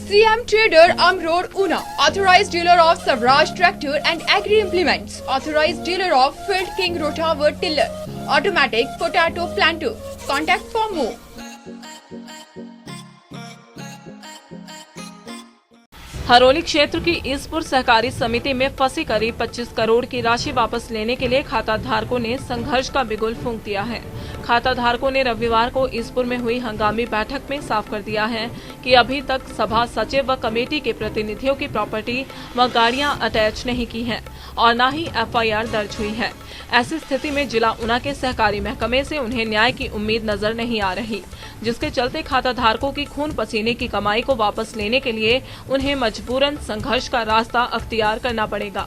CM Trader Amrod Una, authorized dealer of Savraj Tractor and Agri Implements, authorized dealer of Field King Rotava Tiller, automatic potato planter. Contact for more. Haroli क्षेत्र की ईसपुर सहकारी समिति में फंसी करीब 25 करोड़ की राशि वापस लेने के लिए खाता धारकों ने संघर्ष का बिगुल फूंक दिया है। खाता धारकों ने रविवार को ईसपुर में हुई हंगामी बैठक में साफ कर दिया है कि अभी तक सभा सचिव व कमेटी के प्रतिनिधियों की प्रॉपर्टी व गाड़ियां अटैच नहीं की हैं और न ही FIR दर्ज हुई है। ऐसी स्थिति में जिला ऊना के सहकारी महकमे से उन्हें न्याय की उम्मीद नजर नहीं आ रही, जिसके चलते खाता धारकों की खून पसीने की कमाई को वापस लेने के लिए उन्हें मजबूरन संघर्ष का रास्ता अख्तियार करना पड़ेगा।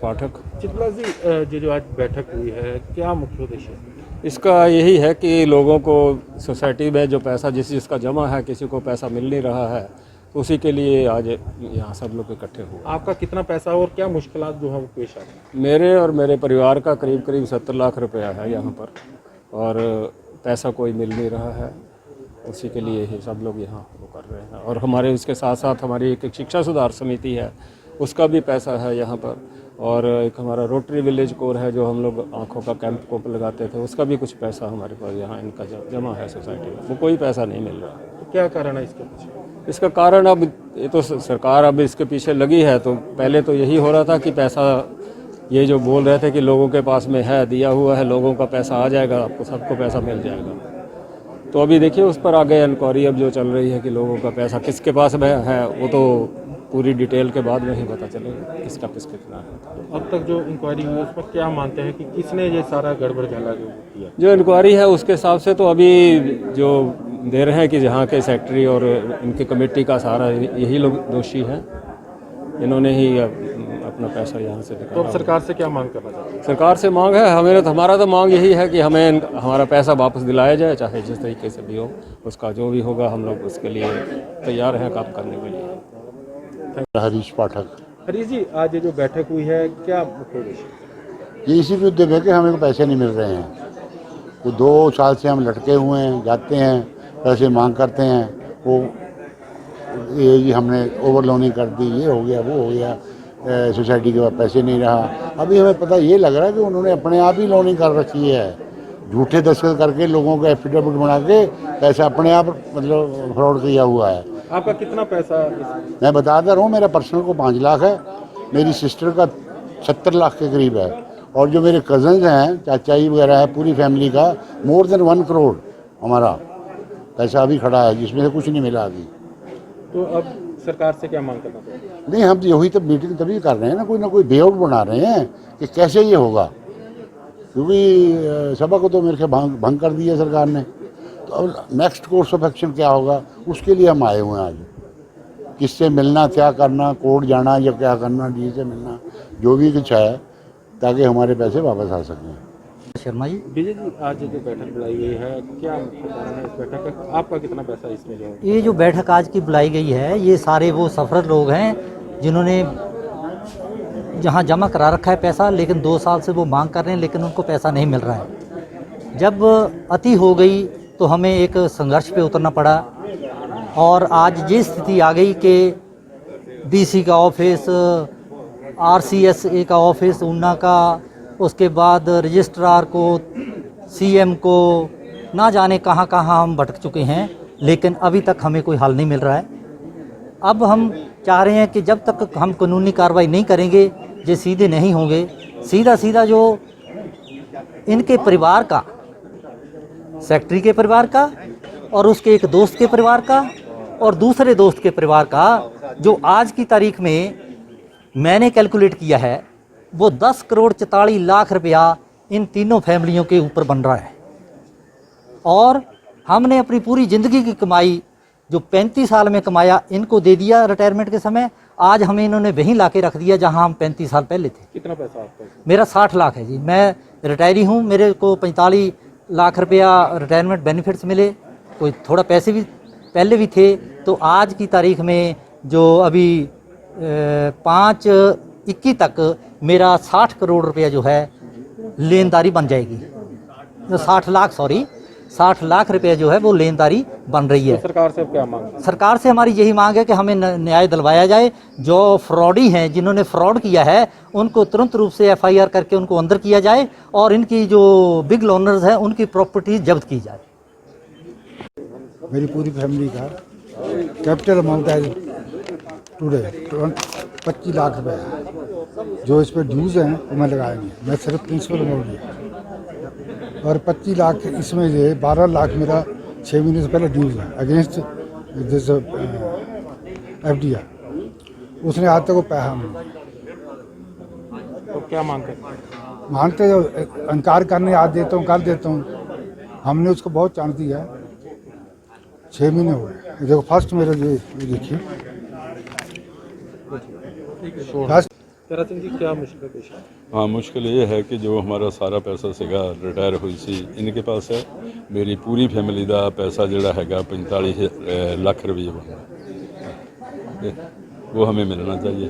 पाठक चित्तला जी, जो आज बैठक हुई है, क्या मुख्य उद्देश्य है? इसका यही है कि लोगों को सोसाइटी में जो पैसा जिसका जमा है, किसी को पैसा मिल नहीं रहा है, तो उसी के लिए आज यहाँ सब लोग इकट्ठे हुए। आपका कितना पैसा और क्या मुश्किलात जो है वो पेश आ रही है? मेरे और मेरे परिवार का करीब 70 लाख रुपया है यहाँ पर, और पैसा कोई मिल नहीं रहा है। उसी के लिए ही सब लोग यहाँ वो कर रहे हैं। और हमारे इसके साथ साथ हमारी एक शिक्षा सुधार समिति है, उसका भी पैसा है यहाँ पर। और एक हमारा रोटरी विलेज कोर है, जो हम लोग आँखों का कैंप लगाते थे, उसका भी कुछ पैसा हमारे पास यहाँ इनका जमा है सोसाइटी में। वो कोई पैसा नहीं मिल रहा। तो क्या कारण है इसके पीछे? इसका कारण अब ये तो सरकार अब इसके पीछे लगी है। तो पहले तो यही हो रहा था कि पैसा, ये जो बोल रहे थे कि लोगों के पास में है, दिया हुआ है, लोगों का पैसा आ जाएगा, आपको सबको पैसा मिल जाएगा। तो अभी देखिए उस पर आगे इंक्वायरी अब जो चल रही है कि लोगों का पैसा किसके पास में है, वो तो पूरी डिटेल के बाद में ही पता चलेगा किसका कितना है। अब तक जो इंक्वायरी हुई है उसमें क्या मानते हैं कि किसने ये सारा गड़बड़ झाला जो किया? जो इंक्वायरी है उसके हिसाब से तो अभी जो दे रहे हैं कि यहाँ के सेक्रेटरी और इनकी कमेटी का सारा यही लोग दोषी हैं, इन्होंने ही अपना पैसा यहाँ से निकाला। तो अब सरकार से क्या मांग करना चाहते हैं? सरकार से मांग है, हमारा तो मांग यही है कि हमें हमारा पैसा वापस दिलाया जाए, चाहे जिस तरीके से भी हो। उसका जो भी होगा हम लोग उसके लिए तैयार हैं काम करने के लिए। हरीश पाठक। हरीश जी, आज ये जो बैठक हुई है, क्या मुख्य उद्देश्य? ये इसी के उद्देश्य है कि हमें पैसे नहीं मिल रहे हैं। तो 2 साल से हम लटके हुए हैं, जाते हैं, पैसे मांग करते हैं, वो ये हमने ओवर लोनिंग कर दी, ये हो गया, वो हो गया, सोसाइटी के पास पैसे नहीं रहा। अभी हमें पता ये लग रहा है कि उन्होंने अपने आप ही लोनिंग कर रखी है, झूठे दस्तखत करके लोगों को एफिडेविट बना के पैसा अपने आप मतलब फ्रॉड किया हुआ है। आपका कितना पैसा? मैं बताता रहा हूँ, मेरा पर्सनल को 5 लाख है, मेरी सिस्टर का 70 लाख के करीब है, और जो मेरे कज़न्स हैं, चाचाई वगैरह है, पूरी फैमिली का मोर देन 1 करोड़ हमारा पैसा अभी खड़ा है, जिसमें से कुछ नहीं मिला अभी। तो अब सरकार से क्या मांग करना चाहिए? नहीं, हम यही तो मीटिंग तभी कर रहे हैं ना कोई वे आउट बना रहे हैं कि कैसे ये होगा, क्योंकि सभा को तो मेरे ख्याल भंग कर दिया सरकार ने। तो अब नेक्स्ट कोर्स ऑफ एक्शन क्या होगा, उसके लिए हम आए हुए हैं आज। किससे मिलना, क्या करना, कोर्ट जाना या क्या करना, डी से मिलना, जो भी कुछ है, ताकि हमारे पैसे वापस आ सकें। शर्मा जी। विजय जी, आज जो बैठक बुलाई गई है, क्या मुख्य कारण है इस बैठक का? आपका कितना पैसा इसमें जो है? ये जो बैठक आज की बुलाई गई है, ये सारे वो सफर लोग हैं जिन्होंने जहाँ जमा करा रखा है पैसा, लेकिन 2 साल से वो मांग कर रहे हैं, लेकिन उनको पैसा नहीं मिल रहा है। जब अति हो गई तो हमें एक संघर्ष पे उतरना पड़ा, और आज ये स्थिति आ गई कि DC का ऑफिस, RCSA का ऑफिस ऊना का, उसके बाद रजिस्ट्रार को, CM को, ना जाने कहाँ कहाँ हम भटक चुके हैं, लेकिन अभी तक हमें कोई हल नहीं मिल रहा है। अब हम चाह रहे हैं कि जब तक हम कानूनी कार्रवाई नहीं करेंगे, ये सीधे नहीं होंगे, सीधा जो इनके परिवार का, सेक्रेटरी के परिवार का, और उसके एक दोस्त के परिवार का, और दूसरे दोस्त के परिवार का, जो आज की तारीख में मैंने कैलकुलेट किया है, वो 10 करोड़ 44 लाख रुपया इन तीनों फैमिलियों के ऊपर बन रहा है। और हमने अपनी पूरी ज़िंदगी की कमाई जो 35 साल में कमाया, इनको दे दिया रिटायरमेंट के समय। आज हमें इन्होंने वहीं ला के रख दिया जहां हम 35 साल पहले थे। कितना पैसा आपका? मेरा 60 लाख है जी। मैं रिटायरी हूं, मेरे को 45 लाख रुपया रिटायरमेंट बेनिफिट्स मिले, कोई थोड़ा पैसे भी पहले भी थे। तो आज की तारीख में जो अभी 5/21 तक मेरा 60 करोड़ रुपया जो है लेनदारी बन जाएगी, 60 लाख, सॉरी 60 लाख रुपए जो है वो लेनदारी बन रही है। सरकार से क्या मांग है? सरकार से हमारी यही मांग है कि हमें न्याय दिलवाया जाए। जो फ्रॉडी हैं, जिन्होंने फ्रॉड किया है, उनको तुरंत रूप से FIR करके उनको अंदर किया जाए और इनकी जो बिग लोनर्स हैं उनकी प्रॉपर्टी जब्त की जाए। मेरी पूरी फैमिली का कैपिटल अमाउंट है टुडे 25 लाख रुपए है। जो इस पर ड्यूज़ हैं वो मैं लगाया नहीं, मैं सिर्फ प्रिंसिपल अमाउंट दिया और 25 लाख इसमें से 12 लाख मेरा 6 महीने से पहले ड्यूज़ है अगेंस्ट दिस FDR। उसने आज तक वो पैसा नहीं। तो क्या मांग करते? मानते इनकार करने आज देता हूँ, कर देता हूँ। हमने उसको बहुत चांस दिया है, 6 महीने हो गए। देखो फर्स्ट मेरा ये देखिए फर्स्ट। तेरा सिंह जी क्या मुश्किल पेश है? हाँ, मुश्किल ये है कि जो हमारा सारा पैसा सीगा रिटायर हुई सी इनके पास है। मेरी पूरी फैमिली का पैसा जोड़ा है 45 लाख रुपये वो हमें मिलना चाहिए।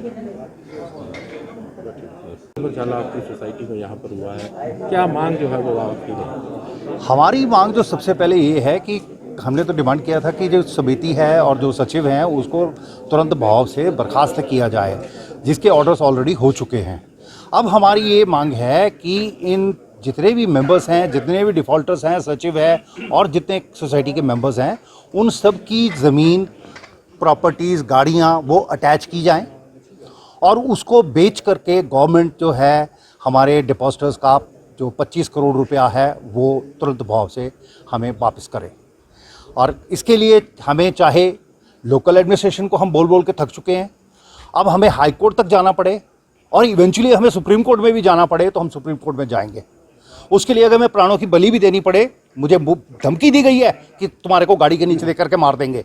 झाला आपकी सोसाइटी में यहाँ पर हुआ है, क्या मांग जो है वो आपकी है? हमारी मांग जो सबसे पहले ये है कि हमने तो डिमांड किया था कि जो समिति है और जो सचिव हैं उसको तुरंत भाव से बर्खास्त किया जाए, जिसके ऑर्डर्स ऑलरेडी हो चुके हैं। अब हमारी ये मांग है कि इन जितने भी मेंबर्स हैं, जितने भी डिफ़ॉल्टर्स हैं, सचिव है और जितने सोसाइटी के मेंबर्स हैं, उन सब की ज़मीन, प्रॉपर्टीज़, गाड़ियाँ वो अटैच की जाएं और उसको बेच करके गवर्नमेंट जो है हमारे डिपॉजिटर्स का जो 25 करोड़ रुपया है वो तुरंत भाव से हमें वापस करें। और इसके लिए हमें चाहे लोकल एडमिनिस्ट्रेशन को हम बोल बोल के थक चुके हैं, अब हमें हाई कोर्ट तक जाना पड़े और इवेंचुअली हमें सुप्रीम कोर्ट में भी जाना पड़े तो हम सुप्रीम कोर्ट में जाएंगे। उसके लिए अगर मैं प्राणों की बलि भी देनी पड़े, मुझे धमकी दी गई है कि तुम्हारे को गाड़ी के नीचे लेकर के मार देंगे,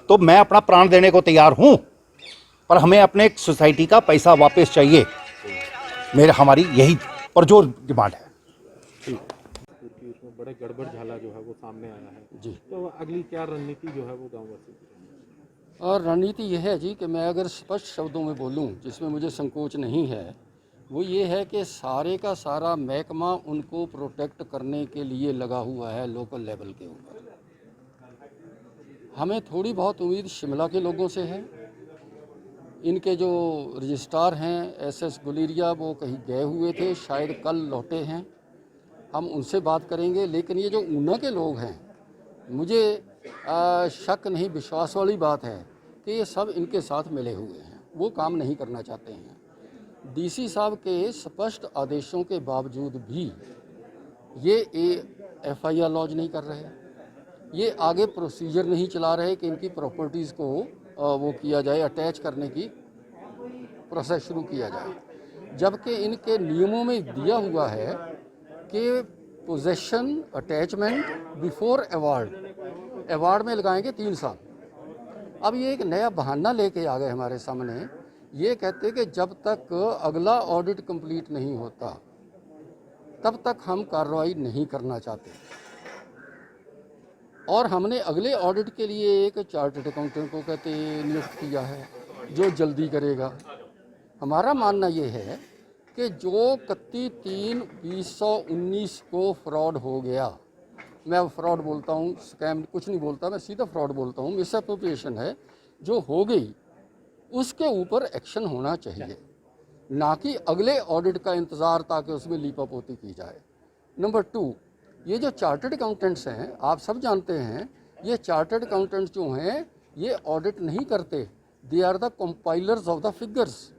तो मैं अपना प्राण देने को तैयार हूँ, पर हमें अपने सोसाइटी का पैसा वापस चाहिए। हमारी यही परजोर डिमांड है। उसमें बड़े गड़बड़ झाला जो है वो सामने आया है जी, तो अगली क्या रणनीति जो है वो गाँव वासी की? और रणनीति यह है जी कि मैं अगर स्पष्ट शब्दों में बोलूं, जिसमें मुझे संकोच नहीं है, वो ये है कि सारे का सारा महकमा उनको प्रोटेक्ट करने के लिए लगा हुआ है लोकल लेवल के ऊपर। हमें थोड़ी बहुत उम्मीद शिमला के लोगों से है। इनके जो रजिस्ट्रार हैं SS गुलेरिया, वो कहीं गए हुए थे, शायद कल लौटे हैं, हम उनसे बात करेंगे। लेकिन ये जो ऊना के लोग हैं, मुझे शक नहीं, विश्वास वाली बात है कि ये सब इनके साथ मिले हुए हैं, वो काम नहीं करना चाहते हैं। DC साहब के स्पष्ट आदेशों के बावजूद भी ये FIR लॉन्च नहीं कर रहे, ये आगे प्रोसीजर नहीं चला रहे कि इनकी प्रॉपर्टीज़ को वो किया जाए, अटैच करने की प्रोसेस शुरू किया जाए। जबकि इनके नियमों में दिया हुआ है कि पोजेशन अटैचमेंट बिफोर अवार्ड में लगाएंगे 3 साल। अब ये एक नया बहाना लेके आ गए हमारे सामने, ये कहते कि जब तक अगला ऑडिट कंप्लीट नहीं होता तब तक हम कार्रवाई नहीं करना चाहते। और हमने अगले ऑडिट के लिए एक चार्टर्ड अकाउंटेंट को कहते नियुक्त किया है जो जल्दी करेगा। हमारा मानना ये है कि जो 31/3/2019 को फ्रॉड हो गया, मैं अब फ्रॉड बोलता हूँ, स्कैम कुछ नहीं बोलता, मैं सीधा फ्रॉड बोलता हूँ, मिसअप्रोप्रिएशन है जो हो गई, उसके ऊपर एक्शन होना चाहिए, ना कि अगले ऑडिट का इंतज़ार ताकि उसमें लीपापोती की जाए। नंबर 2, ये जो चार्टर्ड अकाउंटेंट्स हैं, आप सब जानते हैं, ये चार्टर्ड अकाउंटेंट्स जो हैं ये ऑडिट नहीं करते, they are the compilers of the figures,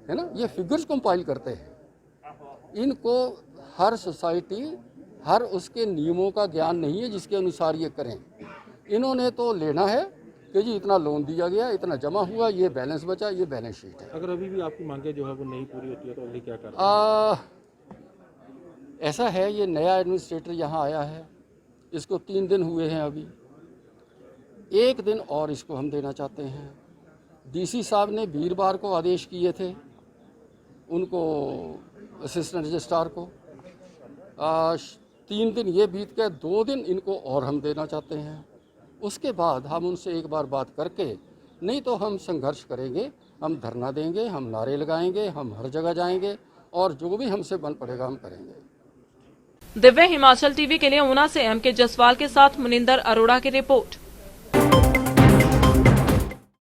है ना, ये फिगर्स कंपाइल करते हैं। इनको हर सोसाइटी, हर उसके नियमों का ज्ञान नहीं है जिसके अनुसार ये करें। इन्होंने तो लेना है कि जी इतना लोन दिया गया, इतना जमा हुआ, ये बैलेंस बचा, ये बैलेंस शीट है। अगर अभी भी आपकी मांगे जो है वो नहीं पूरी होती है तो अभी क्या करें? ऐसा है, ये नया एडमिनिस्ट्रेटर यहाँ आया है, इसको 3 दिन हुए हैं, अभी 1 दिन और इसको हम देना चाहते हैं। DC साहब ने वीरवार को आदेश किए थे उनको, असिस्टेंट रजिस्ट्रार को, 3 दिन ये बीत गए, 2 दिन इनको और हम देना चाहते हैं। उसके बाद हम उनसे एक बार बात करके, नहीं तो हम संघर्ष करेंगे, हम धरना देंगे, हम नारे लगाएंगे, हम हर जगह जाएंगे और जो भी हमसे बन पड़ेगा हम करेंगे। दिव्य हिमाचल टीवी के लिए ऊना से एम के जसवाल के साथ मुनिंदर अरोड़ा की रिपोर्ट।